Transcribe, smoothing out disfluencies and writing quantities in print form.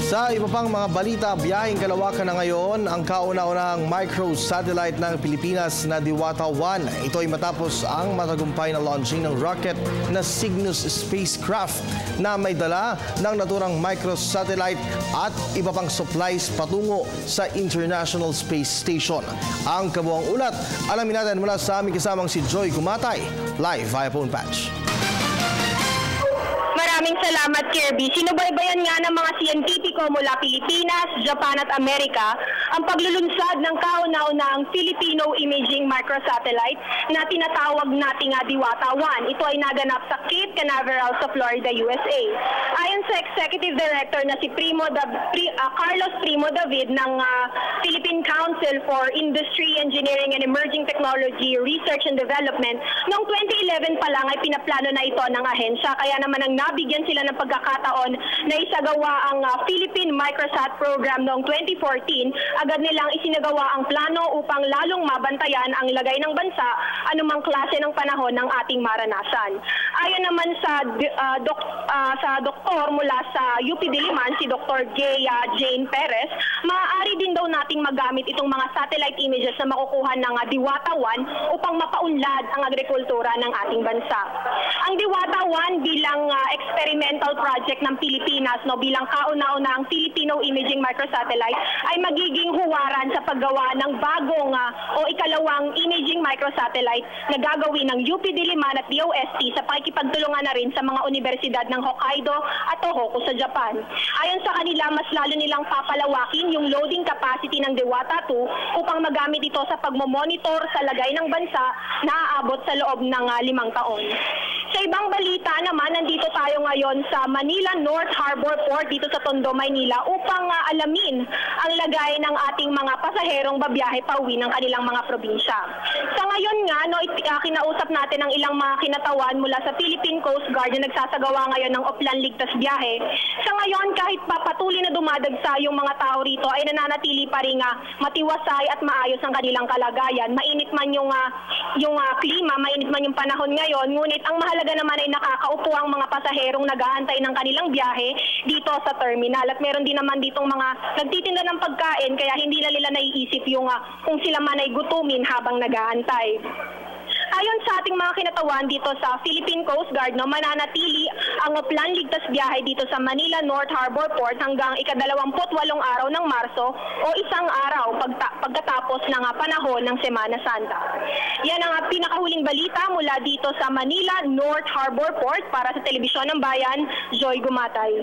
Sa iba pang mga balita, biyaheng kalawakan na ngayon ang kauna-unahang micro-satellite ng Pilipinas na Diwata 1. Ito ay matapos ang matagumpay na launching ng rocket na Cygnus spacecraft na may dala ng naturang micro-satellite at iba pang supplies patungo sa International Space Station. Ang kabuang ulat, alamin natin mula sa aming kasamang si Joy Gumatay, live via phone patch. Maraming salamat, Kirby. Sinubaybayan nga ng mga siyentipiko mula Pilipinas, Japan at Amerika ang paglulunsad ng kauna-unahang Filipino Imaging Microsatellite na tinatawag nating Diwata 1. Ito ay naganap sa Cape Canaveral sa Florida, USA. Ayon sa Executive Director na si Carlos Primo David ng Philippine Council for Industry, Engineering and Emerging Technology Research and Development, noong 2011 pa lang ay pinaplano na ito ng ahensya, kaya naman ang nabigyan sila ng pagkakataon na isagawa ang Philippine Microsat Program noong 2014, agad nilang isinagawa ang plano upang lalong mabantayan ang lagay ng bansa anumang klase ng panahon ng ating maranasan. Ayon naman sa doktor mula sa UP Diliman, si Dr. Gea Jane Perez, maaari din daw nating magamit itong mga satellite images na makukuha ng Diwata 1 upang mapaunlad ang agrikultura ng ating bansa. Ang Diwata 1 bilang experimental project ng Pilipinas, bilang kauna-unahang Filipino Imaging Microsatellite, ay magiging huwaran sa paggawa ng bagong o ikalawang imaging microsatellite na gagawin ng UP Diliman at DOST sa pakikipagtulungan na rin sa mga universidad ng Hokkaido at Tohoku sa Japan. Ayon sa kanila, mas lalo nilang papalawakin yung loading capacity ng Diwata 2 upang magamit ito sa pagmomonitor sa lagay ng bansa na aabot sa loob ng 5 taon. Sa ibang balita naman, nandito tayo ngayon sa Manila North Harbor Port dito sa Tondo, Maynila upang alamin ang lagay ng ating mga pasaherong babiyahe pauwi ng kanilang mga probinsya. Sa ngayon nga, kinausap natin ang ilang mga kinatawan mula sa Philippine Coast Guard na nagsasagawa ngayon ng Oplan Ligtas Biyahe. Sa ngayon, kahit pa patuloy na dumadagsa yung mga tao rito, ay nananatili pa rin matiwasay at maayos ang kanilang kalagayan. Mainit man yung klima, mainit man yung panahon ngayon, ngunit ang mahalaga naman ay nakakaupo ang mga pasaherong nag-aantay ng kanilang biyahe dito sa terminal. At meron din naman ditong mga nagtitinda ng pagkain, kaya hindi na nila naiisip yung kung sila man ay gutumin habang nag-aantay. Ayon sa ating mga kinatawan dito sa Philippine Coast Guard, mananatili ang Oplan Ligtas Biyahe dito sa Manila North Harbor Port hanggang ika-28 araw ng Marso o isang araw pagkatapos ng panahon ng Semana Santa. Yan ang pinakahuling balita mula dito sa Manila North Harbor Port. Para sa Telebisyon ng Bayan, Joy Gumatay.